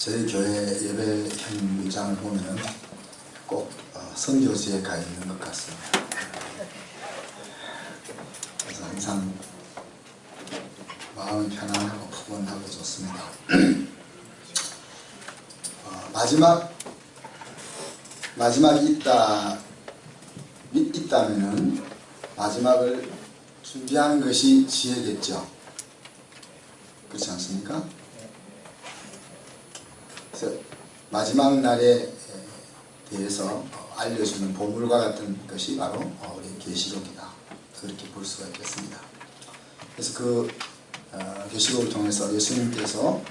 저희 교회 예배 현장을 보면 꼭 선교지에 가 있는 것 같습니다. 그래서 항상 마음이 편안하고 푸근하고 좋습니다. 마지막이 있다면은 마지막을 준비하는 것이 지혜겠죠. 그렇지 않습니까? 그래서 마지막 날에 대해서 알려주는 보물과 같은 것이 바로 우리 계시록이다. 그렇게 볼 수가 있겠습니다. 그래서 그 계시록을 통해서 예수님께서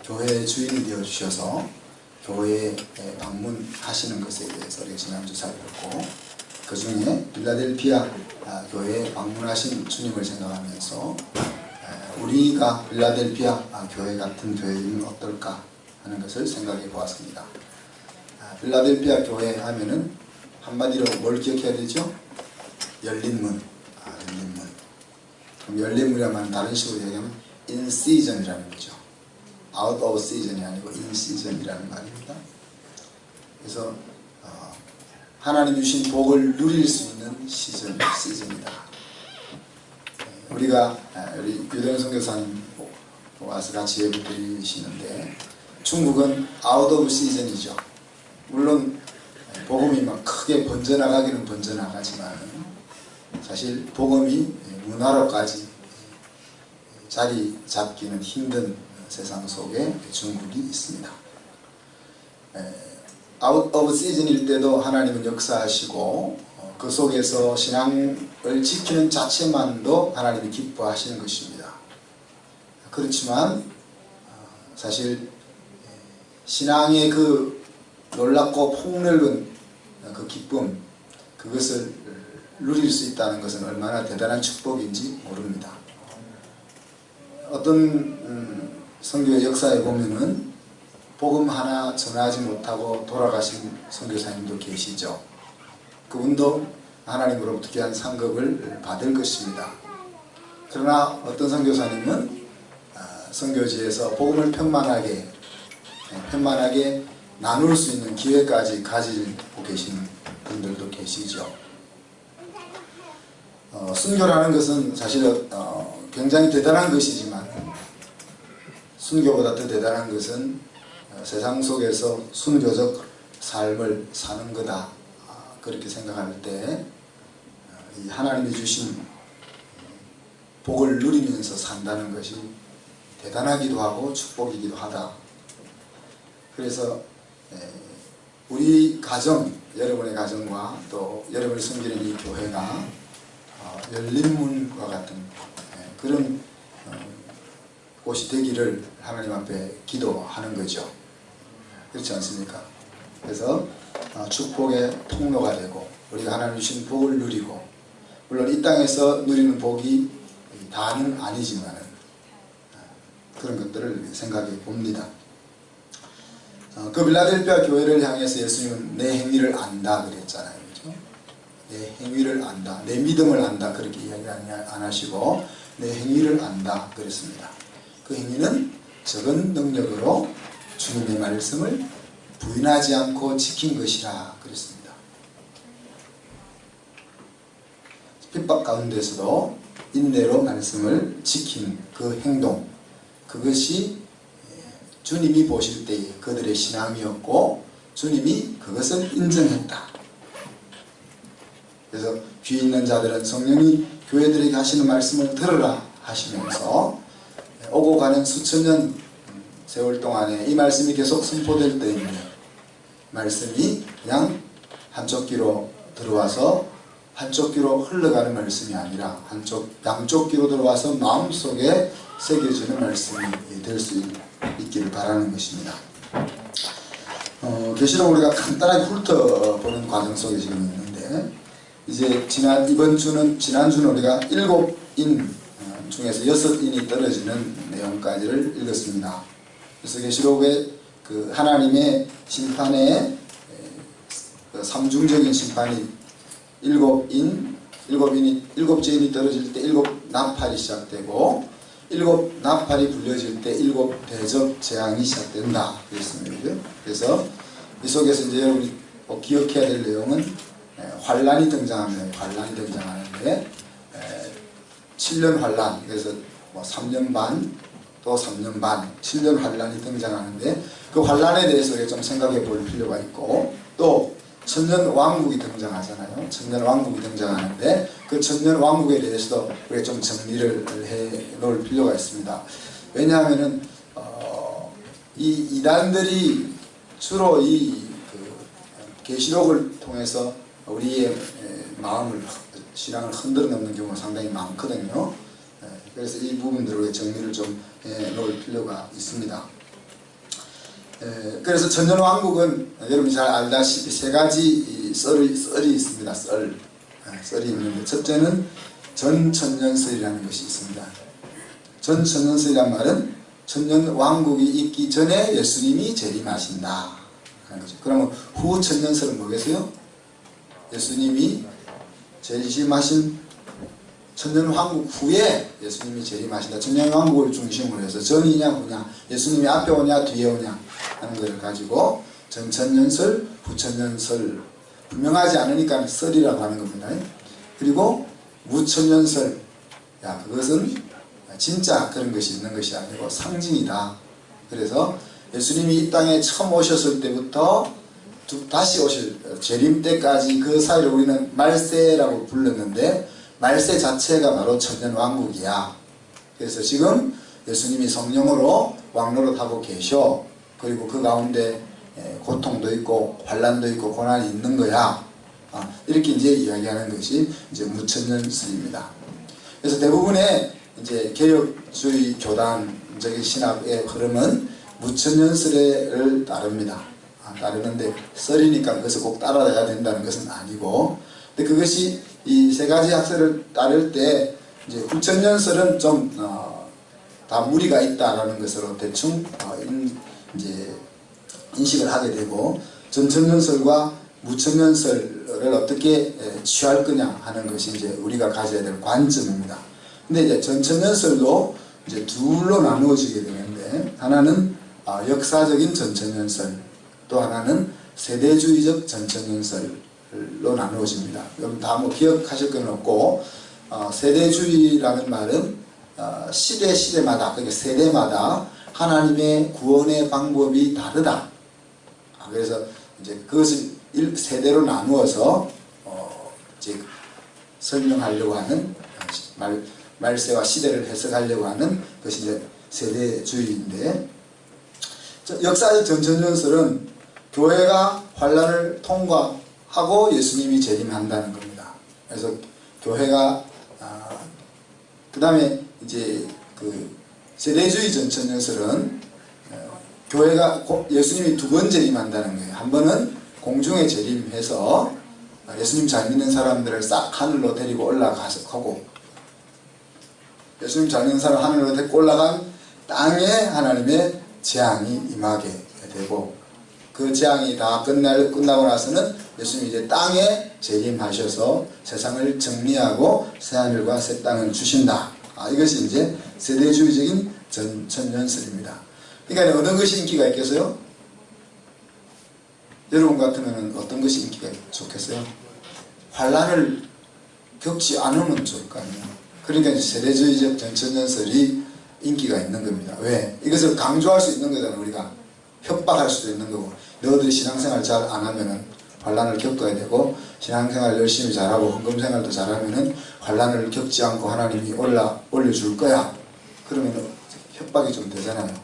교회의 주인이 되어 주셔서 교회에 방문하시는 것에 대해서 우리가 지난주 살폈고, 그 중에 빌라델피아 교회에 방문하신 주님을 생각하면서 우리가 빌라델피아 교회 같은 교회는 어떨까 하는 것을 생각해 보았습니다. 빌라델피아 교회 하면은 한마디로 뭘 기억해야 되죠? 열린 문. 열린 문. 그럼 열린 문이라면 다른 식으로 얘기하면 in season이라는 거죠. out of season이 아니고 in season이라는 말입니다. 그래서 하나님 주신 복을 누릴 수 있는 시즌이다. 우리가 우리 유대인 선교사님 와서 같이 예배 드리시는데, 중국은 out of season이죠. 물론 복음이 막 크게 번져나가기는 번져나가지만 사실 복음이 문화로까지 자리 잡기는 힘든 세상 속에 중국이 있습니다. out of season일 때도 하나님은 역사하시고 그 속에서 신앙을 지키는 자체만도 하나님이 기뻐하시는 것입니다. 그렇지만 사실 신앙의 그 놀랍고 폭넓은 그 기쁨, 그것을 누릴 수 있다는 것은 얼마나 대단한 축복인지 모릅니다. 어떤 선교의 역사에 보면은 복음 하나 전하지 못하고 돌아가신 선교사님도 계시죠. 그분도 하나님으로부터 귀한 상급을 받을 것입니다. 그러나 어떤 선교사님은 선교지에서 복음을 편만하게 나눌 수 있는 기회까지 가지고 계신 분들도 계시죠. 순교라는 것은 사실 굉장히 대단한 것이지만, 순교보다 더 대단한 것은 세상 속에서 순교적 삶을 사는 거다. 그렇게 생각할 때 하나님이 주신 복을 누리면서 산다는 것이 대단하기도 하고 축복이기도 하다. 그래서 우리 가정, 여러분의 가정과 또 여러분이 섬기는 이 교회가 열린 문과 같은 그런 곳이 되기를 하나님 앞에 기도하는 거죠. 그렇지 않습니까? 그래서 축복의 통로가 되고 우리가 하나님 주신 복을 누리고, 물론 이 땅에서 누리는 복이 다는 아니지만 그런 것들을 생각해 봅니다. 그 빌라델피아 교회를 향해서 예수님은 내 행위를 안다 그랬잖아요. 그렇죠? 내 행위를 안다, 내 믿음을 안다, 그렇게 이야기 안 하시고 내 행위를 안다 그랬습니다. 그 행위는 적은 능력으로 주님의 말씀을 부인하지 않고 지킨 것이라 그랬습니다. 핍박 가운데서도 인내로 말씀을 지킨 그 행동, 그것이 주님이 보실 때의 그들의 신앙이었고 주님이 그것을 인정했다. 그래서 귀 있는 자들은 성령이 교회들에게 하시는 말씀을 들으라 하시면서 오고 가는 수천 년 세월 동안에 이 말씀이 계속 선포될 때에 말씀이 그냥 한쪽 귀로 들어와서 한쪽 귀로 흘러가는 말씀이 아니라 양쪽 귀로 들어와서 마음속에 새겨지는 말씀이 될 수 있기를 바라는 것입니다. 계시록 우리가 간단하게 훑어보는 과정 속에 지금 있는데, 이제 지난주는 우리가 7인 중에서 6인이 떨어지는 내용까지를 읽었습니다. 그래서 계시록의 그 하나님의 심판의 삼중적인 심판이 7죄인이 떨어질 때 7나팔이 시작되고, 일곱 나팔이 불려질 때 일곱 대적 재앙이 시작된다 그랬습니다. 그래서 이 속에서 이제 여러분이 꼭 기억해야 될 내용은 환란이 등장합니다. 환란이 등장하는데 7년 환란, 그래서 뭐 3년 반 또 3년 반 7년 환란이 등장하는데 그 환란에 대해서 우리가 좀 생각해 볼 필요가 있고, 또 천년 왕국이 등장하잖아요. 천년 왕국이 등장하는데 그 천년 왕국에 대해서도 우리가 좀 정리를 해 놓을 필요가 있습니다. 왜냐하면은 이 이단들이 주로 이 계시록을 통해서 우리의 마음을, 신앙을 흔들어 놓는 경우가 상당히 많거든요. 그래서 이 부분들을 정리를 좀 해 놓을 필요가 있습니다. 그래서 천년왕국은 여러분이 잘 알다시피 세 가지 썰이 있습니다. 썰이 있는데, 첫째는 전천년설이라는 것이 있습니다. 전천년설이란 말은 천년왕국이 있기 전에 예수님이 재림하신다 하는 거죠. 그러면 후천년설은 뭐겠어요? 예수님이 재림하신 천년왕국 후에 예수님이 재림하신다. 천년왕국을 중심으로 해서 전이냐 후냐, 예수님이 앞에 오냐 뒤에 오냐 하는 것을 가지고 전천년설, 후천년설, 분명하지 않으니까 설이라고 하는 겁니다. 그리고 무천년설, 그것은 진짜 그런 것이 있는 것이 아니고 상징이다. 그래서 예수님이 이 땅에 처음 오셨을 때부터 다시 오실 재림 때까지 그 사이를 우리는 말세라고 불렀는데, 말세 자체가 바로 천년왕국이야. 그래서 지금 예수님이 성령으로 왕노릇하고 계셔. 그리고 그 가운데 고통도 있고 환란도 있고 고난이 있는 거야. 이렇게 이제 이야기하는 것이 이제 무천년설입니다. 그래서 대부분의 이제 개혁주의 교단적인 신학의 흐름은 무천년설을 따릅니다. 따르는데 썰이니까 그것을 꼭 따라야 된다는 것은 아니고, 근데 그것이 이 세 가지 학설을 따를 때 이제 후천년설은 좀 다 무리가 있다라는 것으로 대충 이제 인식을 하게 되고, 전천년설과 무천년설을 어떻게 취할 거냐 하는 것이 이제 우리가 가져야 될 관점입니다. 근데 이제 전천년설도 이제 둘로 나누어지게 되는데, 하나는 역사적인 전천년설, 또 하나는 세대주의적 전천년설로 나누어집니다. 여러분 다 뭐 기억하실 건 없고, 세대주의라는 말은 시대마다, 그러니까 세대마다 하나님의 구원의 방법이 다르다. 그래서 이제 그것을 세대로 나누어서 이제 설명하려고 하는, 말세와 시대를 해석하려고 하는 것이 이제 세대주의인데, 역사적 전천년설은 교회가 환란을 통과하고 예수님이 재림한다는 겁니다. 그래서 교회가 그 다음에 이제 그 세대주의 전천년설은 교회가 예수님이 두 번 재림한다는 거예요. 한 번은 공중에 재림해서 예수님 잘 믿는 사람들을 싹 하늘로 데리고 올라가고, 예수님 잘 믿는 사람 하늘로 데리고 올라간 땅에 하나님의 재앙이 임하게 되고, 그 재앙이 다 끝나고 나서는 예수님이 이제 땅에 재림하셔서 세상을 정리하고 새하늘과 새 땅을 주신다. 이것이 이제 세대주의적인 전천년설입니다. 그러니까 어떤 것이 인기가 있겠어요? 여러분 같으면 어떤 것이 인기가 좋겠어요? 환란을 겪지 않으면 좋을 거 아니에요. 그러니까 이제 세대주의적 전천년설이 인기가 있는 겁니다. 왜? 이것을 강조할 수 있는 거잖아요. 우리가 협박할 수도 있는 거고, 너희들 신앙생활 잘 안 하면은 환란을 겪어야 되고, 신앙생활 열심히 잘하고 헌금생활도 잘하면은 환란을 겪지 않고 하나님이 올려줄 거야. 그러면 협박이 좀 되잖아요.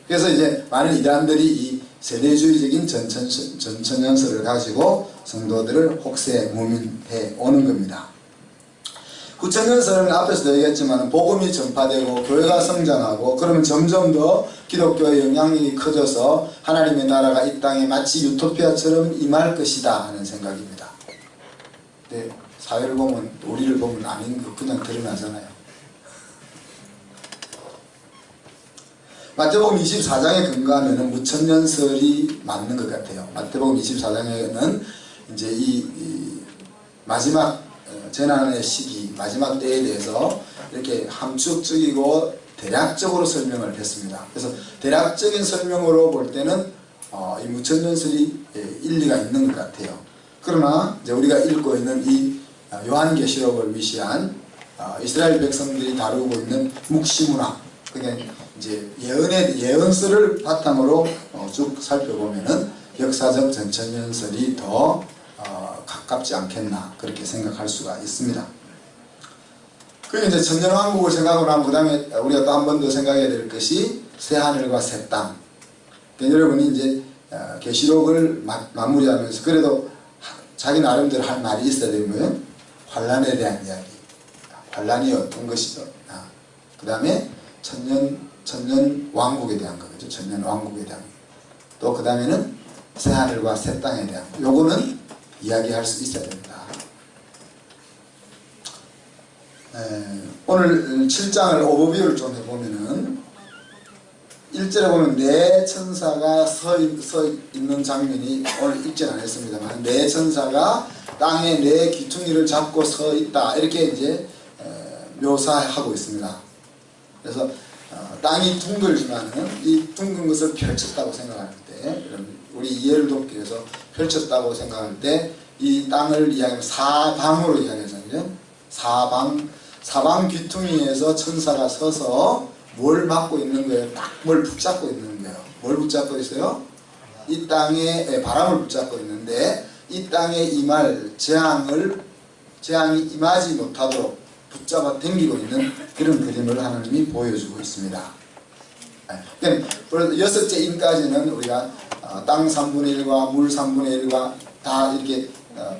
그래서 이제 많은 이단들이 이 세대주의적인 전천년설을 가지고 성도들을 혹세 무민해 오는 겁니다. 후천년설은 앞에서도 얘기했지만 복음이 전파되고 교회가 성장하고, 그러면 점점 더 기독교의 영향력이 커져서 하나님의 나라가 이 땅에 마치 유토피아처럼 임할 것이다 하는 생각입니다. 근데 사회를 보면, 우리를 보면 아닌 거 그냥 드러나잖아요. 마태복음 24장에 근거하면 무천년설이 맞는 것 같아요. 마태복음 24장에는 이제 이 마지막 재난의 시기, 마지막 때에 대해서 이렇게 함축적이고 대략적으로 설명을 했습니다. 그래서 대략적인 설명으로 볼 때는 이 무천년설이 일리가 있는 것 같아요. 그러나 이제 우리가 읽고 있는 이 요한계시록을 위시한 이스라엘 백성들이 다루고 있는 묵시문화, 그러니까 이제 예언서를 바탕으로 쭉 살펴보면은 역사적 전천년설이 더 가깝지 않겠나 그렇게 생각할 수가 있습니다. 그리고 이제 천년왕국을 생각하고 나면 그 다음에 우리가 또 한 번 더 생각해야 될 것이 새하늘과 새 땅. 그러니까 여러분이 이제 계시록을 마무리하면서 그래도 자기 나름대로 할 말이 있어야 되면 환란에 대한 이야기, 환란이 어떤 것이죠. 그 다음에 천년 왕국에 대한 거죠. 천년 왕국에 대한 거. 또 그 다음에는 새하늘과 새 땅에 대한 거. 요거는 이야기할 수 있어야 됩니다. 오늘 7장을 오버뷰를 좀 해보면은 1절에 보면 네 천사가 서 있는 장면이 오늘 읽지는 않았습니다만 네 천사가 땅에 네 귀퉁이를 잡고 서 있다 이렇게 이제 묘사하고 있습니다. 그래서 땅이 둥글지만은 이 둥근 것을 펼쳤다고 생각할 때 우리 이해를 돕기 위해서 펼쳤다고 생각할 때 이 땅을 이야기하면 사방으로 이야기하잖아요. 사방 귀퉁이에서 천사가 서서 뭘 막고 있는 거예요? 딱 뭘 붙잡고 있는 거예요. 뭘 붙잡고 있어요? 이 땅에 바람을 붙잡고 있는데 이 땅에 임할 재앙이 임하지 못하도록 붙잡아 당기고 있는 그런 그림을 하나님이 보여주고 있습니다. 그러니까 여섯째 인까지는 우리가 땅 3분의 1과 물 3분의 1과 다 이렇게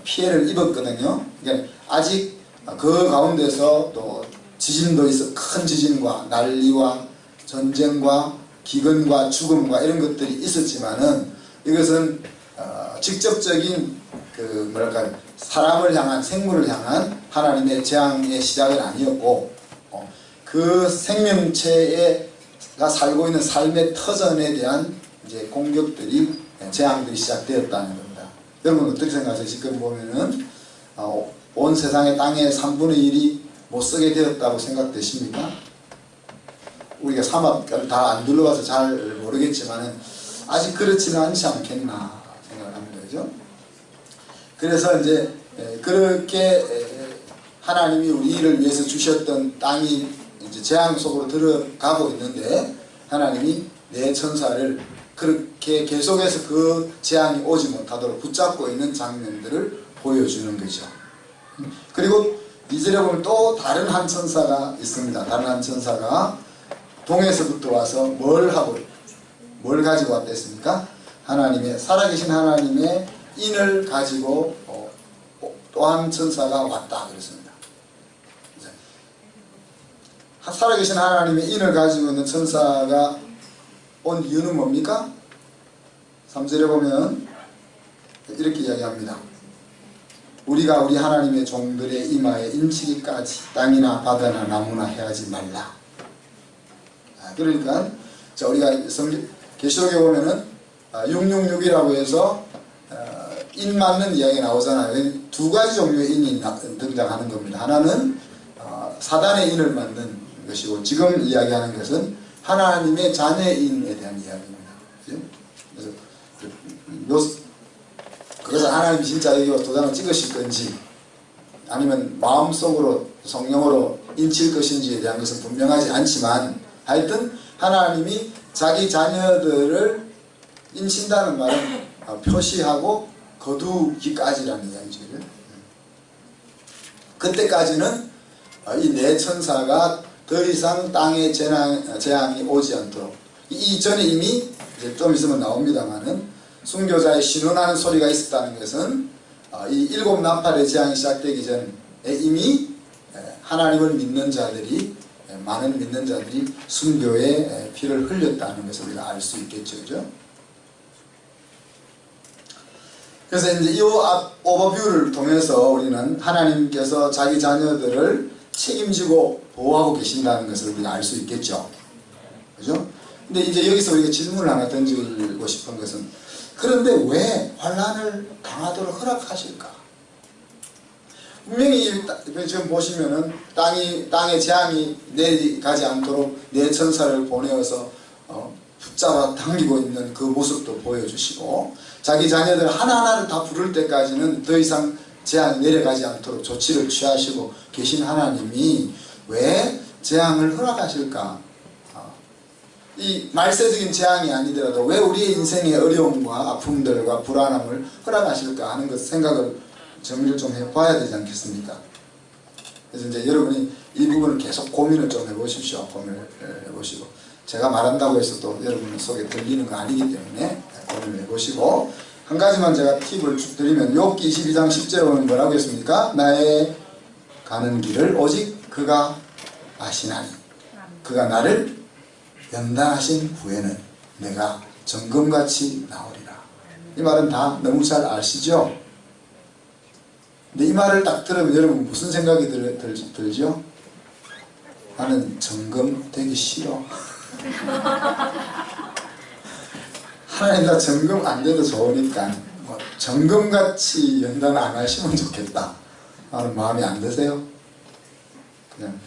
피해를 입었거든요. 그러니까 아직 그 가운데서 또 지진도 있어 큰 지진과 난리와 전쟁과 기근과 죽음과 이런 것들이 있었지만은 이것은 직접적인 그 뭐랄까 사람을 향한 생물을 향한 하나님의 재앙의 시작은 아니었고 그 생명체가 살고 있는 삶의 터전에 대한 이제 공격들이 재앙들이 시작되었다는 겁니다. 여러분 어떻게 생각하세요? 지금 보면은 온 세상의 땅의 3분의 1이 못 쓰게 되었다고 생각되십니까? 우리가 사막을 다 안 둘러봐서 잘 모르겠지만 아직 그렇지는 않지 않겠나 생각을 합니다. 그죠? 그래서 이제 그렇게 하나님이 우리를 위해서 주셨던 땅이 이제 재앙 속으로 들어가고 있는데 하나님이 네 천사를 그렇게 계속해서 그 재앙이 오지 못하도록 붙잡고 있는 장면들을 보여주는 거죠. 그리고 2절에 보면 또 다른 한 천사가 있습니다. 다른 한 천사가 동에서부터 와서 뭘 가지고 왔댔습니까? 살아계신 하나님의 인을 가지고 또 한 천사가 왔다 그랬습니다. 살아계신 하나님의 인을 가지고 있는 천사가 온 이유는 뭡니까? 3절에 보면 이렇게 이야기합니다. 우리가 우리 하나님의 종들의 이마에 인치기까지 땅이나 바다나 나무나 해하지 말라. 그러니까 우리가 계시록에 보면은 666이라고 해서 인 맞는 이야기가 나오잖아요. 두 가지 종류의 인이 등장하는 겁니다. 하나는 사단의 인을 맞는 것이고 지금 이야기하는 것은 하나님의 자녀의 인에 대한 이야기입니다. 그래서 그것을 하나님이 진짜 여기 도장을 찍으실 건지 아니면 마음속으로 성령으로 인칠 것인지에 대한 것은 분명하지 않지만 하여튼 하나님이 자기 자녀들을 인친다는 말은 표시하고 거두기까지라는 이야기죠. 그때까지는 이 네 천사가 더 이상 땅에 재앙이 오지 않도록 이전에 이미 이제 좀 있으면 나옵니다만은 순교자의 신원하는 소리가 있었다는 것은 이 일곱 나팔의 재앙이 시작되기 전에 이미 하나님을 믿는 자들이 많은 믿는 자들이 순교의 피를 흘렸다는 것을 우리가 알 수 있겠죠. 그죠? 그래서 이제 이 오버뷰를 통해서 우리는 하나님께서 자기 자녀들을 책임지고 보호하고 계신다는 것을 우리가 알 수 있겠죠. 그죠? 근데 이제 여기서 우리가 질문을 하나 던지고 싶은 것은 그런데 왜 환난을 당하도록 허락하실까? 분명히 지금 보시면은 땅에 재앙이 내려가지 않도록 내 천사를 보내어서 붙잡아 당기고 있는 그 모습도 보여주시고, 자기 자녀들 하나하나를 다 부를 때까지는 더 이상 재앙이 내려가지 않도록 조치를 취하시고 계신 하나님이 왜 재앙을 허락하실까? 이 말세적인 재앙이 아니더라도 왜 우리의 인생의 어려움과 아픔들과 불안함을 허락하실까 하는 것 생각을 정리를 좀 해봐야 되지 않겠습니까? 그래서 이제 여러분이 이 부분을 계속 고민을 좀 해보십시오. 고민을 해보시고, 제가 말한다고 해서 또 여러분 속에 들리는 거 아니기 때문에 고민을 해보시고, 한 가지만 제가 팁을 쭉 드리면, 욥기 22장 10절에 보면 뭐라고 했습니까? 나의 가는 길을 오직 그가 아시나니 그가 나를 연단하신 후에는 내가 정금같이 나오리라. 이 말은 다 너무 잘 아시죠? 근데 이 말을 딱 들으면 여러분 무슨 생각이 들죠? 나는 정금 되기 싫어. 하나님 나 정금 안 돼도 좋으니까 뭐 정금같이 연단 안 하시면 좋겠다 하는 마음이 안 드세요? 그냥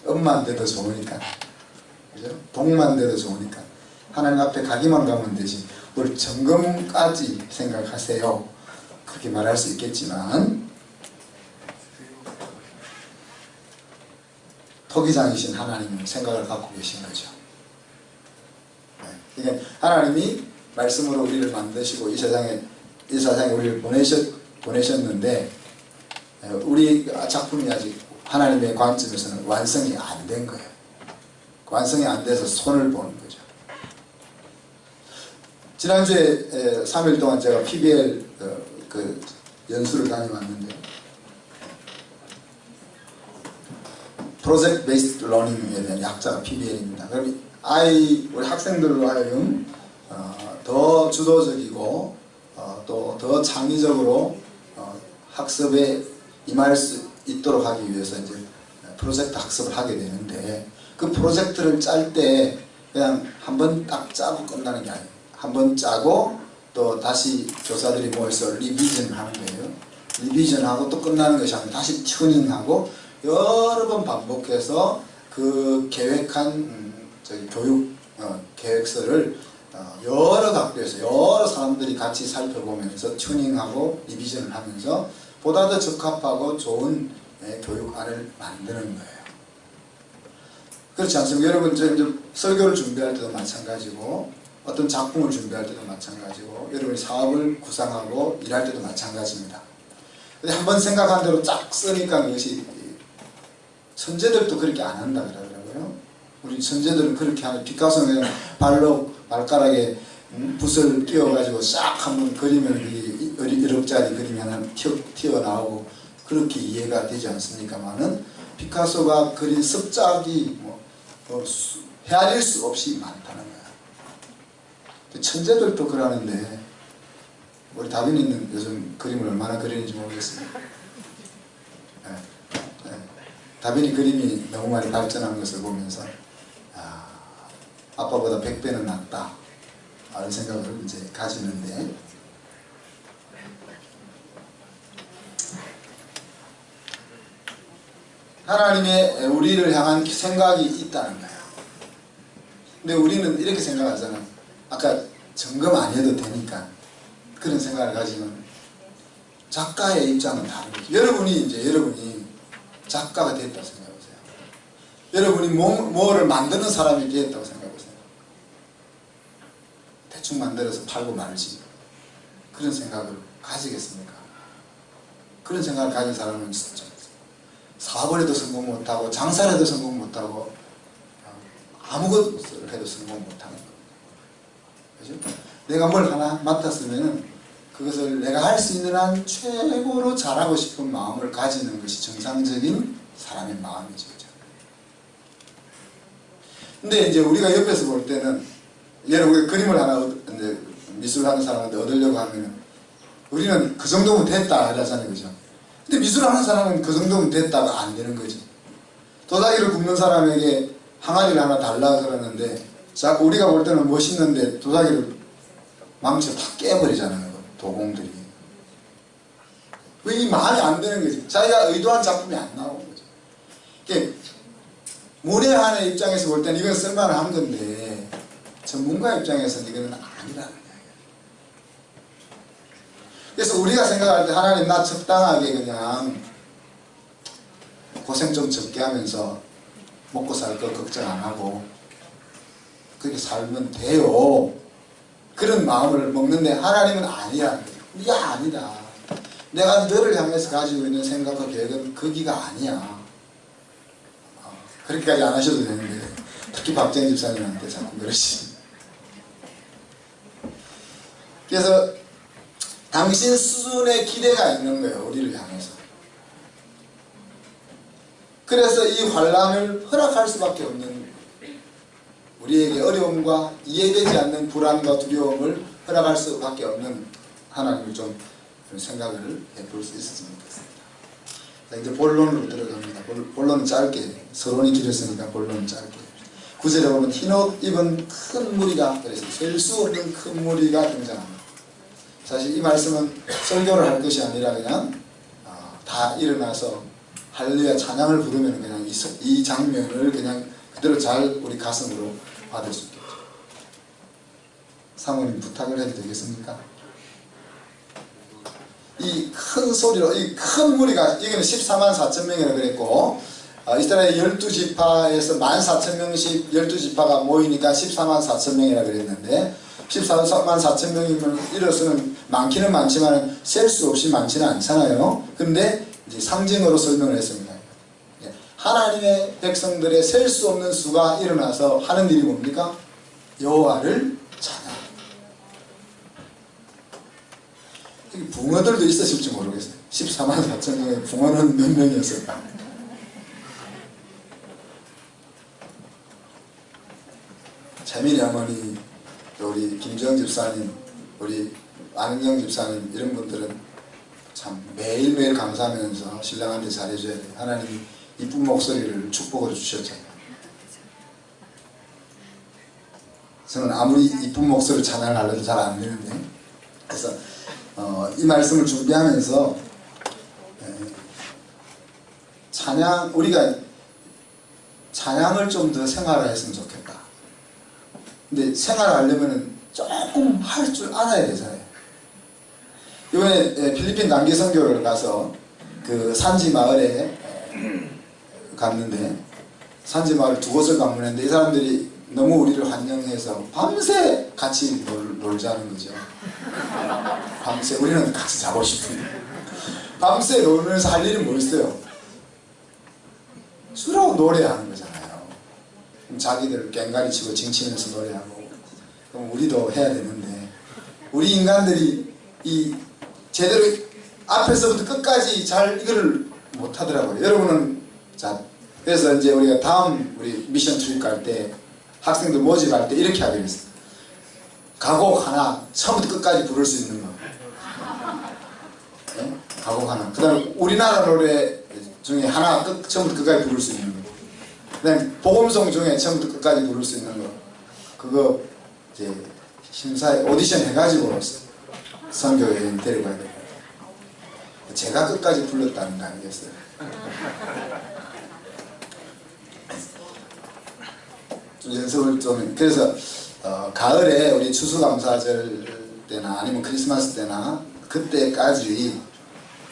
음만 돼도 좋으니까, 그죠? 동만 돼도 좋으니까 하나님 앞에 가기만 가면 되지 뭘 정금까지 생각하세요. 그렇게 말할 수 있겠지만 토기장이신 하나님은 생각을 갖고 계신 거죠. 그러니까 하나님이 말씀으로 우리를 만드시고 이 세상에 우리를 보내셨는데, 우리 작품이 아직 하나님의 관점에서는 완성이 안 된 거예요. 완성이 안 돼서 손을 보는 거죠. 지난주에 3일 동안 제가 PBL 그 연수를 다녀왔는데, 프로젝트 베이스드 러닝에 대한 약자가 PBL입니다. 그럼 우리 학생들로 하여금 더 주도적이고 또 더 창의적으로 학습에 임할 수 있도록 하기 위해서 이제 프로젝트 학습을 하게 되는데, 그 프로젝트를 짤 때 그냥 한번 딱 짜고 끝나는 게 아니에요. 한번 짜고 또 다시 교사들이 모여서 리비전 하는 거예요. 리비전하고 또 끝나는 것이 아니라 다시 튜닝하고 여러 번 반복해서 그 계획한 교육 계획서를 여러 각도에서 여러 사람들이 같이 살펴보면서 튜닝하고 리비전을 하면서 보다 더 적합하고 좋은 교육안을 만드는 거예요. 그렇지 않습니까? 여러분 이제 설교를 준비할 때도 마찬가지고, 어떤 작품을 준비할 때도 마찬가지고, 여러분이 사업을 구상하고 일할 때도 마찬가지입니다. 근데 한번 생각한 대로 쫙 쓰니까 그것이, 천재들도 그렇게 안 한다 그러더라고요. 우리 천재들은 그렇게 하는, 피카소는 발가락에 붓을 끼워가지고 싹 한번 그리면 그게 1억짜리 그림이 하나 튀어나오고 그렇게 이해가 되지 않습니까만은, 피카소가 그린 습작이 헤아릴 수 없이 많다는 거야. 천재들도 그러는데, 우리 다빈이는 요즘 그림을 얼마나 그리는지 모르겠습니다. 다빈이 그림이 너무 많이 발전한 것을 보면서 아빠보다 100배는 낫다 라는 생각을 이제 가지는데, 하나님의 우리를 향한 생각이 있다는 거예요. 근데 우리는 이렇게 생각하잖아요. 아까 점검 안 해도 되니까 그런 생각을 가지면 작가의 입장은 다른 거죠. 여러분이 작가가 됐다고 생각해보세요. 여러분이 뭐를 만드는 사람이 되었다고 생각해보세요. 대충 만들어서 팔고 말지, 그런 생각을 가지겠습니까? 그런 생각을 가진 사람은 진짜 사업을 해도 성공 못하고 장사를 해도 성공 못하고 아무것을 해도 성공 못하는 겁니다. 그죠? 내가 뭘 하나 맡았으면 그것을 내가 할 수 있는 한 최고로 잘하고 싶은 마음을 가지는 것이 정상적인 사람의 마음이죠. 근데 이제 우리가 옆에서 볼 때는, 여러분 그림을 하나 이제 미술하는 사람한테 얻으려고 하면 우리는 그 정도면 됐다 하잖아요. 그죠? 근데 미술하는 사람은 그 정도면 됐다가 안 되는 거죠. 도자기를 굽는 사람에게 항아리를 하나 달라 그러는데, 자꾸 우리가 볼 때는 멋있는데 도자기를 망쳐 다 깨버리잖아요. 도공들이. 왜 이 마음이 안 되는 거지? 자기가 의도한 작품이 안 나오는 거죠. 이게 문외한의 입장에서 볼 때는 이건 쓸만한 건데 전문가 입장에서는 이거는 아니라는 거예요. 그래서 우리가 생각할 때 하나님 나 적당하게 그냥 고생 좀 적게 하면서 먹고 살 거 걱정 안 하고 그렇게 살면 돼요. 그런 마음을 먹는데 하나님은 아니야. 네가 아니다. 내가 너를 향해서 가지고 있는 생각과 계획은 거기가 아니야. 그렇게까지 안 하셔도 되는데 특히 박정희 집사님한테 자꾸 그러시. 그래서 당신 수준의 기대가 있는 거예요. 우리를 향해서. 그래서 이 환란을 허락할 수밖에 없는, 우리에게 어려움과 이해되지 않는 불안과 두려움을 허락할 수밖에 없는 하나님을 좀 생각을 해볼 수 있었으면 좋겠습니다. 자, 이제 본론으로 들어갑니다. 본론은 짧게, 서론이 길었으니까 본론은 짧게. 9절에 보면 흰옷 입은 큰 무리가, 그래서 셀 수 없는 큰 무리가 등장합니다. 사실 이 말씀은 설교를 할 것이 아니라 그냥 다 일어나서 할렐루야 찬양을 부르면 그냥 이 장면을 그냥 그대로 잘 우리 가슴으로 받을 수 있겠죠. 사모님 부탁을 해도 되겠습니까? 이 큰 소리로, 이 큰 무리가, 여기는 14만 4천 명이라고 그랬고, 이스라엘 12지파에서 14,000명씩 12지파가 모이니까 14만 4천 명이라고 그랬는데, 14만 4천 명이면 이로서는 많기는 많지만 셀 수 없이 많지는 않잖아요. 그런데 이제 상징으로 설명을 했습니다. 하나님의 백성들의 셀 수 없는 수가 일어나서 하는 일이 뭡니까? 여호와를 찬양. 여기 붕어들도 있으실지 모르겠어요. 14만 4천 명의 붕어는 몇 명이었을까? 재민이 어머니, 우리 김정 집사님, 우리 안은영 집사님, 이런 분들은 참 매일매일 감사하면서 신랑한테 잘해줘야 돼요. 하나님이 이쁜 목소리를 축복으로 주셨잖아요. 저는 아무리 이쁜 목소리를 찬양하려도 잘 안 되는데, 그래서 이 말씀을 준비하면서 우리가 찬양을 좀 더 생활했으면 좋겠다. 근데 생활하려면 조금 할 줄 알아야 되잖아요. 이번에 필리핀 단기 선교를 가서 그 산지 마을에 갔는데, 산지 마을 두 곳을 방문했는데 이 사람들이 너무 우리를 환영해서 밤새 같이 놀자는 거죠. 밤새 우리는 같이 자고 싶은데 밤새 놀면서 할 일이 뭐 있어요? 주로 노래하는 거잖아요. 그럼 자기들 꽹가리 치고 징치면서 노래하고, 그럼 우리도 해야 되는데 우리 인간들이 이 제대로 앞에서부터 끝까지 잘 이거를 못 하더라고요. 여러분은 자, 그래서 이제 우리가 다음 우리 미션 트립 갈 때 학생들 모집할 때 이렇게 하기로 했어요. 가곡 하나 처음부터 끝까지 부를 수 있는 거. 네? 가곡 하나. 그 다음에 우리나라 노래 중에 하나 처음부터 끝까지 부를 수 있는 거. 그 다음에 복음송 중에 처음부터 끝까지 부를 수 있는 거. 그거 이제 심사에 오디션 해가지고 선교여행 데려가야 돼요. 제가 끝까지 불렀다는 거 아니겠어요? 좀 연습을 좀. 그래서 가을에 우리 추수감사절 때나 아니면 크리스마스 때나 그때까지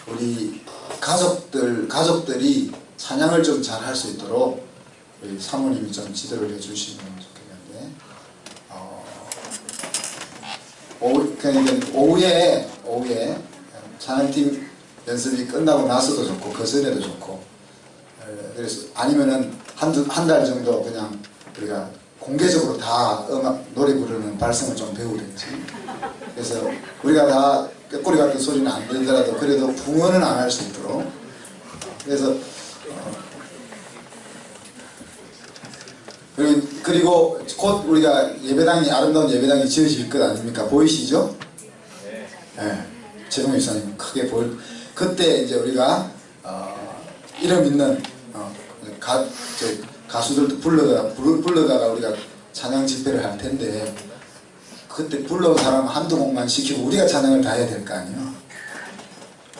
우리 가족들이 찬양을 좀 잘 할 수 있도록 우리 사모님이 좀 지도를 해주시면 좋겠는데, 오후에 찬양팀 연습이 끝나고 나서도 좋고 그 전에도 좋고, 그래서 아니면은 한 달 정도 그냥 우리가 공개적으로 다 노래 부르는 발성을 좀 배우든지, 그래서 우리가 다 꾀꼬리 같은 소리는 안 들더라도 그래도 붕어는 안 할 수 있도록. 그래서 그리고 곧 우리가 예배당이, 아름다운 예배당이 지어질 것 아닙니까? 보이시죠? 네. 재동 목사님 크게 보일. 그때 이제 우리가 이름 있는 가수들도 불러다가 우리가 찬양 집회를 할 텐데, 그때 불러온 사람 한두 곡만 시키고 우리가 찬양을 다 해야 될 거 아니에요.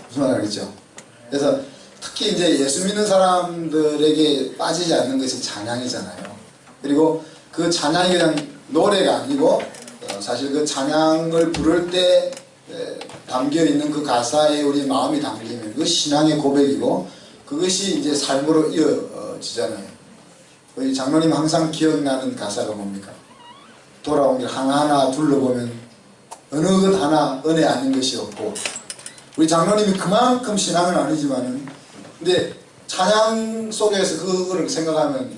무슨 말 알겠죠? 그래서 특히 이제 예수 믿는 사람들에게 빠지지 않는 것이 찬양이잖아요. 그리고 그 찬양이 그냥 노래가 아니고 사실 그 찬양을 부를 때 담겨있는 그 가사에 우리 마음이 담기면 그 신앙의 고백이고 그것이 이제 삶으로 이어지잖아요. 우리 장로님 항상 기억나는 가사가 뭡니까? 돌아온 길 하나하나 둘러보면 어느 것 하나 은혜 아닌 것이 없고, 우리 장로님이 그만큼 신앙은 아니지만은 근데 찬양 속에서 그거를 생각하면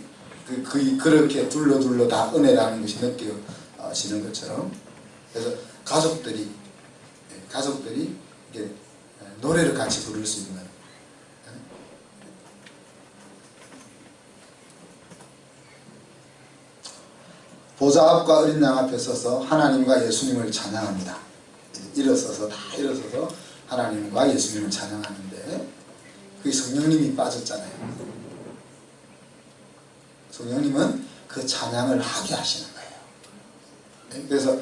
그렇게 둘러 다 은혜라는 것이 느껴지는 것처럼, 그래서 가족들이 이게 노래를 같이 부를 수 있는, 보좌 앞과 어린 양 앞에 서서 하나님과 예수님을 찬양합니다. 일어서서 하나님과 예수님을 찬양하는데 그게 성령님이 빠졌잖아요. 성령님은 그 찬양을 하게 하시는 거예요. 그래서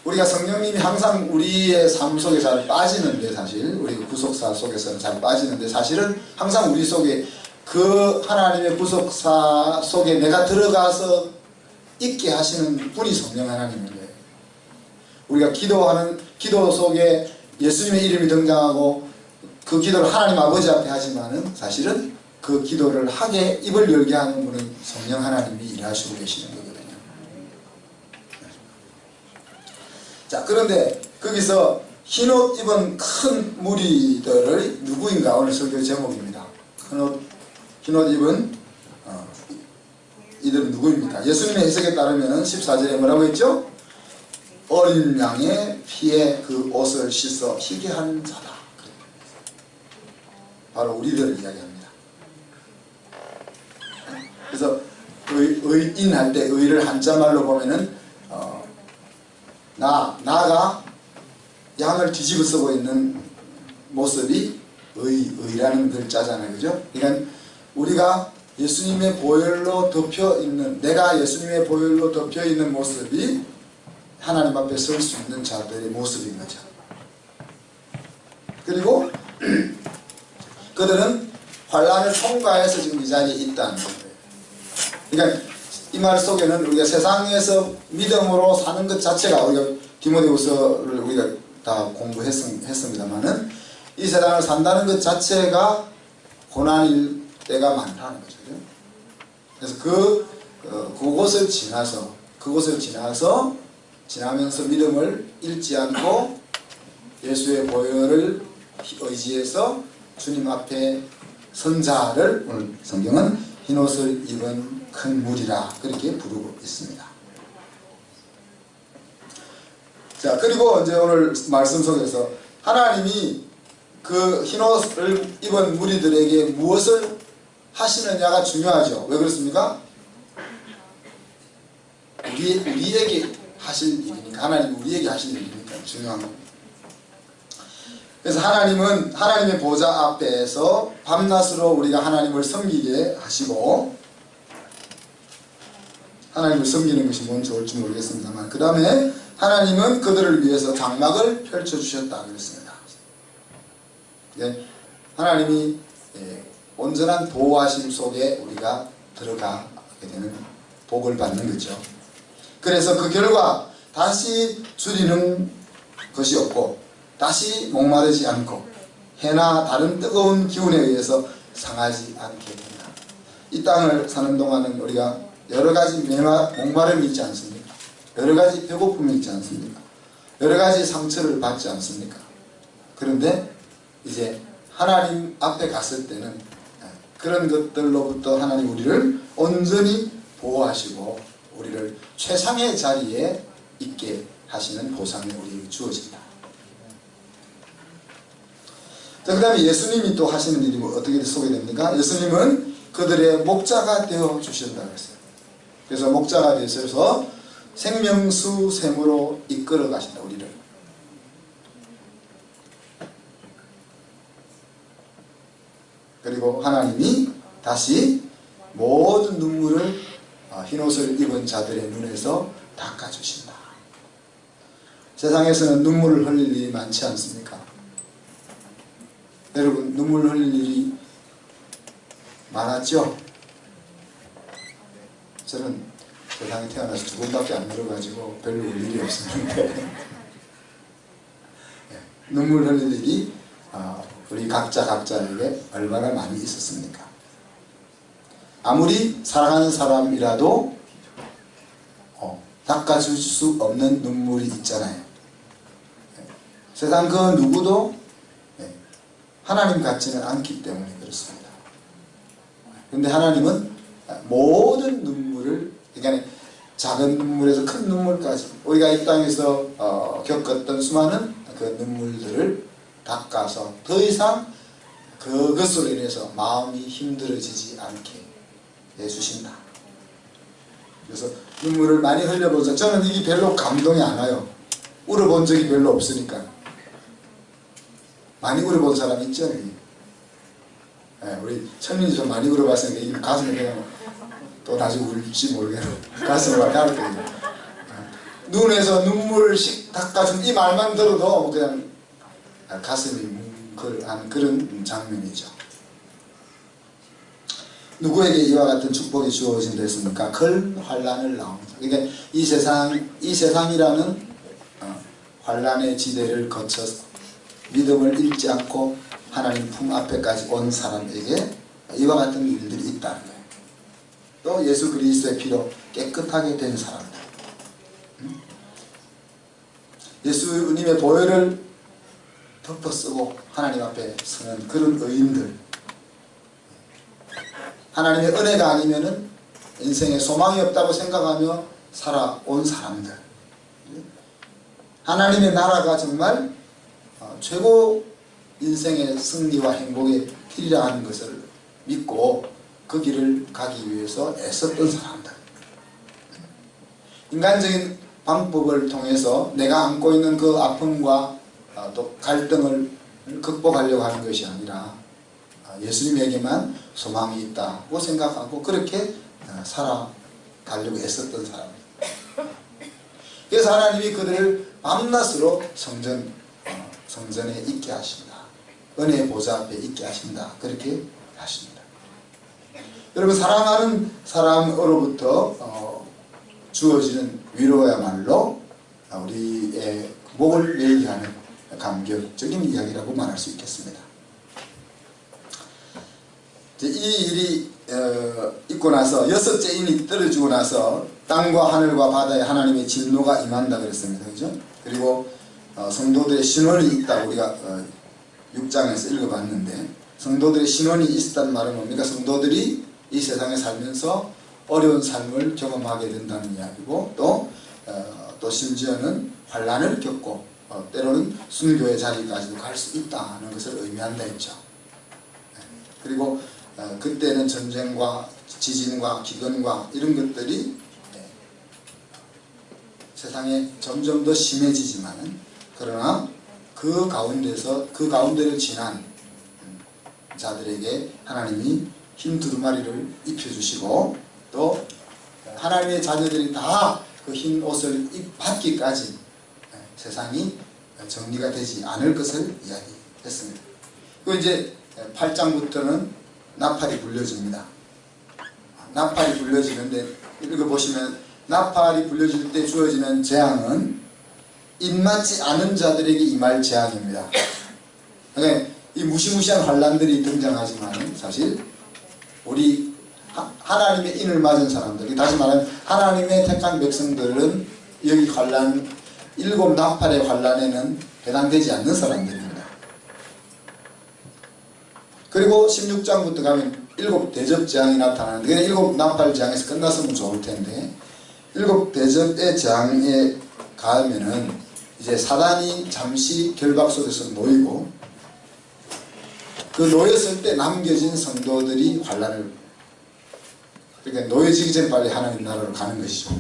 우리가 성령님이 항상 우리의 삶 속에 잘 빠지는데, 사실 우리 구속사 속에서는 잘 빠지는데, 사실은 항상 우리 속에 그 하나님의 구속사 속에 내가 들어가서 있게 하시는 분이 성령 하나님인 거예요. 우리가 기도하는 기도 속에 예수님의 이름이 등장하고 그 기도를 하나님 아버지 앞에 하지만은 사실은 그 기도를 하게 입을 열게 하는 분은 성령 하나님이 일하시고 계시는 거거든요. 자, 그런데 거기서 흰옷 입은 큰 무리들을 누구인가 오늘 설교 제목입니다. 흰옷 입은 이들은 누구입니까? 예수님의 해석에 따르면 14절에 뭐라고 했죠? 어린 양의 피에 그 옷을 씻어 희게 한 자다. 바로 우리들을 이야기합니다. 그래서 의인할 때 의를 한자말로 보면은 나가 양을 뒤집어 쓰고 있는 모습이 의라는 글자잖아요. 그죠? 그러니까 우리가 예수님의 보혈로 덮여있는, 내가 예수님의 보혈로 덮여있는 모습이 하나님 앞에 설 수 있는 자들의 모습인 거죠. 그리고 그들은 환난을 통과해서 지금 이 자리에 있다는 거예요. 그러니까 이 말 속에는 우리가 세상에서 믿음으로 사는 것 자체가, 우리가 디모데후서를 우리가 다 공부했습니다만은 이 세상을 산다는 것 자체가 고난일 때가 많다는 거죠. 그래서 그곳을 지나면서 믿음을 잃지 않고 예수의 보혈을 의지해서 주님 앞에 선 자를 오늘 성경은 흰옷을 입은 큰 무리라 그렇게 부르고 있습니다. 자, 그리고 이제 오늘 말씀 속에서 하나님이 그 흰옷을 입은 무리들에게 무엇을 하시느냐가 중요하죠. 왜 그렇습니까? 우리에게 하실 일이니까, 하나님이 우리에게 하실 일이니까 중요한 겁니다. 그래서 하나님은 하나님의 보좌 앞에서 밤낮으로 우리가 하나님을 섬기게 하시고, 하나님을 섬기는 것이 뭔 좋을지 모르겠습니다만, 그 다음에 하나님은 그들을 위해서 장막을 펼쳐주셨다 그랬습니다. 하나님이 온전한 보호하심 속에 우리가 들어가게 되는 복을 받는 거죠. 그래서 그 결과 다시 줄이는 것이 없고 다시 목마르지 않고 해나 다른 뜨거운 기운에 의해서 상하지 않게 된다. 이 땅을 사는 동안은 우리가 여러가지 목마름이 있지 않습니까? 여러가지 배고픔이 있지 않습니까? 여러가지 상처를 받지 않습니까? 그런데 이제 하나님 앞에 갔을 때는 그런 것들로부터 하나님 우리를 온전히 보호하시고 우리를 최상의 자리에 있게 하시는 보상이 우리에게 주어진다. 자, 그 다음에 예수님이 또 하시는 일이 어떻게 소개됩니까? 예수님은 그들의 목자가 되어 주신다고 했어요. 그래서 목자가 되셔서 생명수 샘으로 이끌어 가신다, 우리를. 그리고 하나님이 다시 모든 눈물을 흰옷을 입은 자들의 눈에서 닦아주신다. 세상에서는 눈물을 흘릴 일이 많지 않습니까? 여러분 눈물 흘릴 일이 많았죠? 저는 세상에 태어나서 2번밖에 안 늘어가지고 별로 울 일이 없었는데 눈물 흘릴 일이 우리 각자에게 얼마나 많이 있었습니까? 아무리 사랑하는 사람이라도 닦아줄 수 없는 눈물이 있잖아요. 세상 그 누구도 하나님 같지는 않기 때문에 그렇습니다. 그런데 하나님은 모든 눈물을, 그러니까 작은 눈물에서 큰 눈물까지 우리가 이 땅에서 겪었던 수많은 그 눈물들을 닦아서 더 이상 그것으로 인해서 마음이 힘들어지지 않게 해주신다. 그래서 눈물을 많이 흘려보자. 저는 이게 별로 감동이 안 와요. 울어본 적이 별로 없으니까. 많이 울어본 사람 있죠? 우리 천민이 좀 많이 울어봤으니까 이 가슴에 그냥 또 나중에 울지 모르겠네. 가슴에 막 가르쳐요. 눈에서 눈물을 닦아준 이 말만 들어도 그냥 가슴이 뭉클한 그런 장면이죠. 누구에게 이와 같은 축복이 주어진다 했습니까? 큰 환난을 나옵니다. 그러니까 이 세상이라는 환난의 지대를 거쳐서 믿음을 잃지 않고 하나님 품 앞에까지 온 사람에게 이와 같은 일들이 있다는 거예요. 또 예수 그리스도의 피로 깨끗하게 된 사람들, 예수님의 보혈을 덮어쓰고 하나님 앞에 서는 그런 의인들, 하나님의 은혜가 아니면은 인생에 소망이 없다고 생각하며 살아온 사람들, 하나님의 나라가 정말 최고 인생의 승리와 행복의 길이라 하는 것을 믿고 그 길을 가기 위해서 애썼던 사람들, 인간적인 방법을 통해서 내가 안고 있는 그 아픔과 또 갈등을 극복하려고 하는 것이 아니라 예수님에게만 소망이 있다고 생각하고 그렇게 살아가려고 애썼던 사람입니다. 그래서 하나님이 그들을 밤낮으로 성전에 있게 하신다. 은혜의 보좌 앞에 있게 하신다. 그렇게 하십니다. 여러분, 사랑하는 사람으로부터 주어지는 위로야말로 우리의 목을 메이게 하는 감격적인 이야기라고 말할 수 있겠습니다. 이 일이 있고 나서 6째 인이 떨어지고 나서 땅과 하늘과 바다에 하나님의 진노가 임한다 그랬습니다. 그죠? 그리고 성도들의 신원이 있다고 우리가 6장에서 읽어봤는데, 성도들의 신원이 있다는 말은 뭡니까? 성도들이 이 세상에 살면서 어려운 삶을 경험하게 된다는 이야기고, 또 심지어는 환난을 겪고 때로는 순교의 자리까지도 갈 수 있다는 것을 의미한다 했죠. 그리고 그때는 전쟁과 지진과 기근과 이런 것들이 세상에 점점 더 심해지지만, 그러나 그 가운데를 지난 자들에게 하나님이 흰 두루마리를 입혀주시고, 또 하나님의 자녀들이 다 그 흰 옷을 받기까지 세상이 정리가 되지 않을 것을 이야기했습니다. 그리고 이제 8장부터는 나팔이 불려집니다. 나팔이 불려지는데, 읽어보시면 나팔이 불려질 때 주어지는 재앙은 입맞지 않은 자들에게 임할 재앙입니다. 그러니까 이 무시무시한 환란들이 등장하지만 사실 우리 하나님의 인을 맞은 사람들, 다시 말하면 하나님의 택한 백성들은 여기 환란, 7 나팔의 환란에는 해당되지 않는 사람들입니다. 그리고 16장부터 가면 7 대접 재앙이 나타나는데, 그냥 7 나팔 재앙에서 끝났으면 좋을 텐데, 7 대접의 재앙에 가면은 이제 사단이 잠시 결박 속에서 놓이고, 그 놓였을 때 남겨진 성도들이 환란을, 그러니까 놓여지기 전에 빨리 하나님 나라로 가는 것이죠.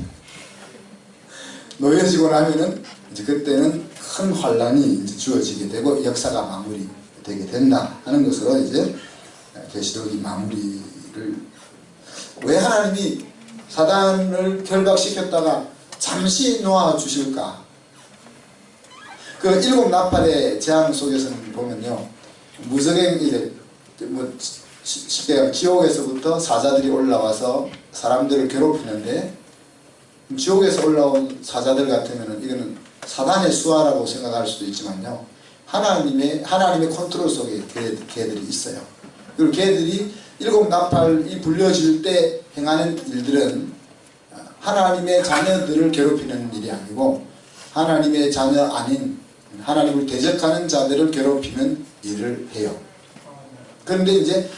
놓여지고 나면은 이제 그때는 큰 환란이 이제 주어지게 되고 역사가 마무리되게 된다 하는 것으로 이제 계시록이 마무리를, 왜 하나님이 사단을 결박시켰다가 잠시 놓아주실까? 그 7 나팔의 재앙 속에서는 보면요, 무적행 이제 뭐 쉽게 말하면 지옥에서부터 사자들이 올라와서 사람들을 괴롭히는데, 지옥에서 올라온 사자들 같으면은 이거는 사단의 수하라고 생각할 수도 있지만요, 하나님의 컨트롤 속에 걔들이 있어요. 그리고 걔들이 일곱 나팔이 불려질 때 행하는 일들은 하나님의 자녀들을 괴롭히는 일이 아니고 하나님의 자녀 아닌 하나님을 대적하는 자들을 괴롭히는 일을 해요. 그런데 이제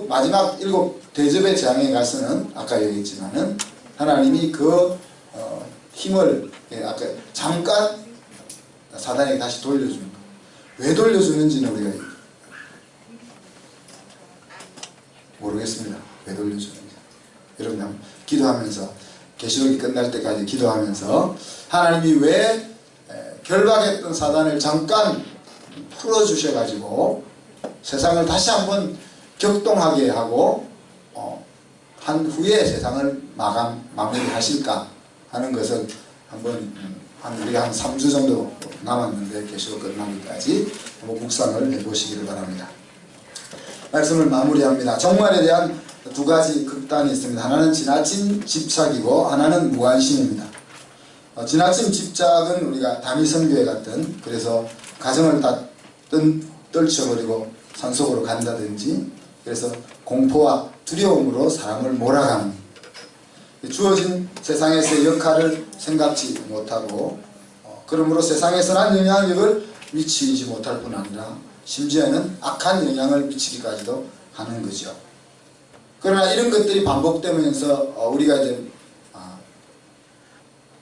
마지막 일곱 대접의 재앙에 가서는 아까 얘기했지만은 하나님이 그 힘을 아까 잠깐 사단에게 다시 돌려주는 거예요. 왜 돌려주는지는 우리가 모르겠습니다. 왜 돌려주는지. 여러분 기도하면서, 계시록이 끝날 때까지 기도하면서 하나님이 왜 결박했던 사단을 잠깐 풀어주셔가지고 세상을 다시 한번 격동하게 하고 한 후에 세상을 마무리하실까 하는 것을 한번 우리가 한 3주 정도 남았는데 계시록 끝나기까지 한번 묵상을 해보시기를 바랍니다. 말씀을 마무리합니다. 종말에 대한 두 가지 극단이 있습니다. 하나는 지나친 집착이고 하나는 무관심입니다. 지나친 집착은 우리가 다미성교회 같은, 그래서 가정을 다 떨쳐버리고 산속으로 간다든지, 그래서 공포와 두려움으로 사람을 몰아가는, 주어진 세상에서의 역할을 생각지 못하고 그러므로 세상에서 난 영향력을 미치지 못할 뿐 아니라 심지어는 악한 영향을 미치기까지도 하는 거죠. 그러나 이런 것들이 반복되면서 우리가 이제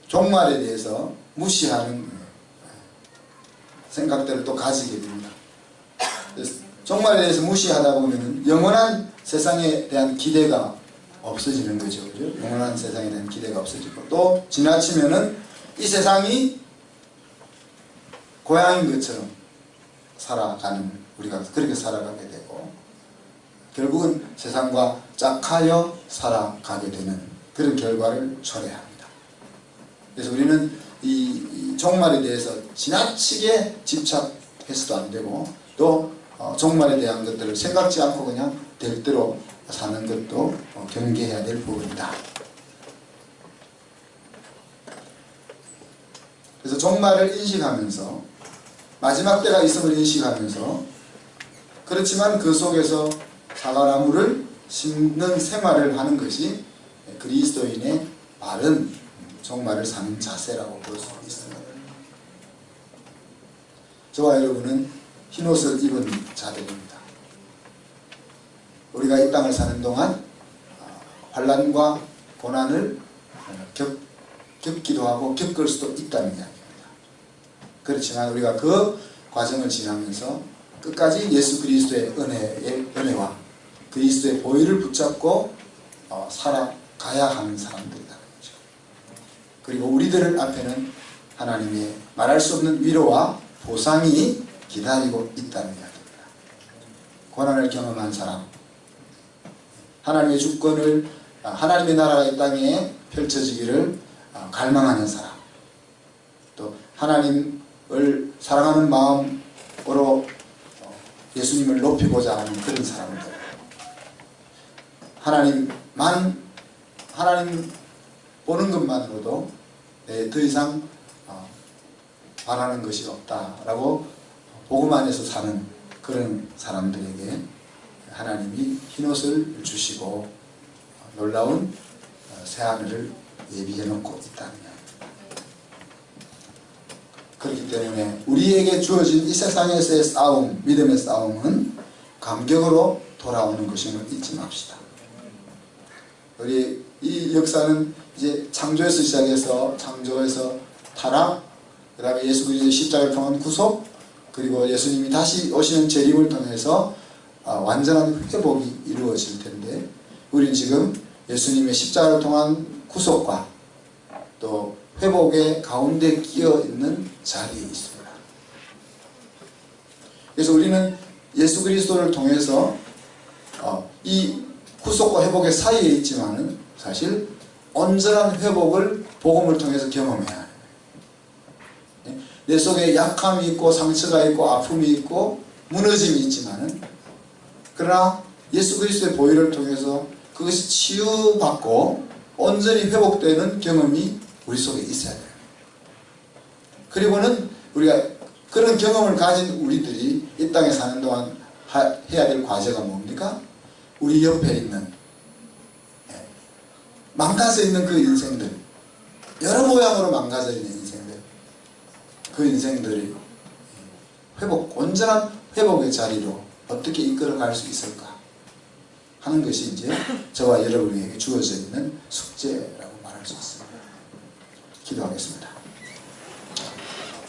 종말에 대해서 무시하는 생각들을 또 가지게 됩니다. 종말에 대해서 무시하다 보면 영원한 세상에 대한 기대가 없어지는 거죠. 그죠? 영원한 세상에 대한 기대가 없어지고, 또 지나치면은 이 세상이 고향인 것처럼 살아가는, 우리가 그렇게 살아가게 되고 결국은 세상과 짝하여 살아가게 되는 그런 결과를 초래합니다. 그래서 우리는 이 종말에 대해서 지나치게 집착해서도 안 되고, 또 종말에 대한 것들을 생각지 않고 그냥 될 대로 사는 것도 경계해야 될 부분이다. 그래서 종말을 인식하면서, 마지막 때가 있음을 인식하면서, 그렇지만 그 속에서 사과나무를 심는 생활을 하는 것이 그리스도인의 바른 종말을 사는 자세라고 볼 수 있습니다. 저와 여러분은 흰옷을 입은 자들입니다. 우리가 이 땅을 사는 동안 환난과 고난을 겪기도 하고 겪을 수도 있다는 이야기입니다. 그렇지만 우리가 그 과정을 지나면서 끝까지 예수 그리스도의 은혜와 그리스도의 보혈을 붙잡고 살아가야 하는 사람들이라는 거죠. 그리고 우리들 앞에는 하나님의 말할 수 없는 위로와 보상이 기다리고 있다는 이야기입니다. 고난을 경험한 사람, 하나님의 주권을, 하나님의 나라가 이 땅에 펼쳐지기를 갈망하는 사람, 또 하나님을 사랑하는 마음으로 예수님을 높이고자 하는 그런 사람들, 하나님 보는 것만으로도 더 이상 바라는 것이 없다라고 복음 안에서 사는 그런 사람들에게 하나님이 흰옷을 주시고 놀라운 새하늘을 예비해 놓고 있다는 이야기입니다. 그렇기 때문에 우리에게 주어진 이 세상에서의 싸움, 믿음의 싸움은 감격으로 돌아오는 것임을 잊지 맙시다. 우리 이 역사는 이제 창조에서 시작해서, 창조에서 타락, 그 다음에 예수 그리스도의 십자가를 통한 구속, 그리고 예수님이 다시 오시는 재림을 통해서 완전한 회복이 이루어질 텐데, 우리는 지금 예수님의 십자가를 통한 구속과 또 회복의 가운데 끼어 있는 자리에 있습니다. 그래서 우리는 예수 그리스도를 통해서 이 구속과 회복의 사이에 있지만은 사실 온전한 회복을 복음을 통해서 경험해야 해요. 내 속에 약함이 있고 상처가 있고 아픔이 있고 무너짐이 있지만은, 그러나 예수 그리스도의 보혈을 통해서 그것이 치유받고 온전히 회복되는 경험이 우리 속에 있어야 돼요. 그리고는 우리가 그런 경험을 가진 우리들이 이 땅에 사는 동안 해야 될 과제가 뭡니까? 우리 옆에 있는 망가져 있는 그 인생들, 여러 모양으로 망가져 있는 인생들, 그 인생들이 온전한 회복의 자리로 어떻게 이끌어갈 수 있을까 하는 것이 이제 저와 여러분에게 주어져 있는 숙제라고 말할 수 있습니다. 기도하겠습니다.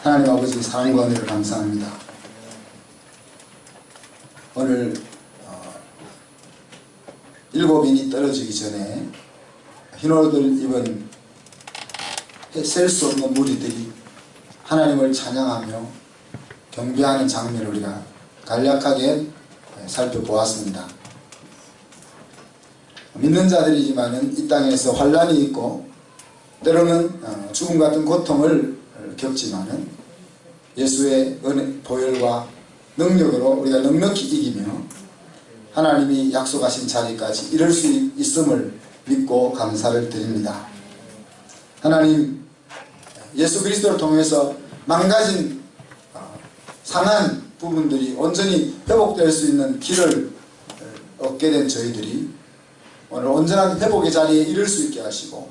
하나님 아버지, 사랑과 은혜를 감사합니다. 오늘 7인이 떨어지기 전에 흰옷을 입은 셀 수 없는 무리들이 하나님을 찬양하며 경배하는 장면을 우리가 간략하게 살펴보았습니다. 믿는 자들이지만은 이 땅에서 환난이 있고 때로는 죽음 같은 고통을 겪지만은 예수의 보혈과 능력으로 우리가 넉넉히 이기며 하나님이 약속하신 자리까지 이룰 수 있음을 믿고 감사를 드립니다. 하나님, 예수 그리스도를 통해서 망가진 상한 부분들이 온전히 회복될 수 있는 길을 얻게 된 저희들이 오늘 온전한 회복의 자리에 이를 수 있게 하시고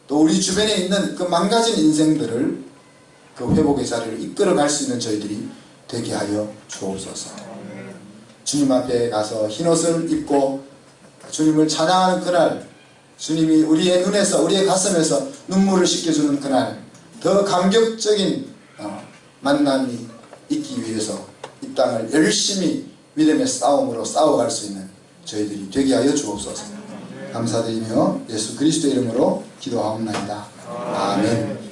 또 우리 주변에 있는 그 망가진 인생들을 그 회복의 자리를 이끌어갈 수 있는 저희들이 되게 하여 주옵소서. 주님 앞에 가서 흰옷을 입고 주님을 찬양하는 그날, 주님이 우리의 눈에서 우리의 가슴에서 눈물을 씻겨주는 그날, 더 감격적인 만남이 있기 위해서 이 땅을 열심히 믿음의 싸움으로 싸워갈 수 있는 저희들이 되게 하여 주옵소서. 감사드리며 예수 그리스도 이름으로 기도하옵나이다. 아멘.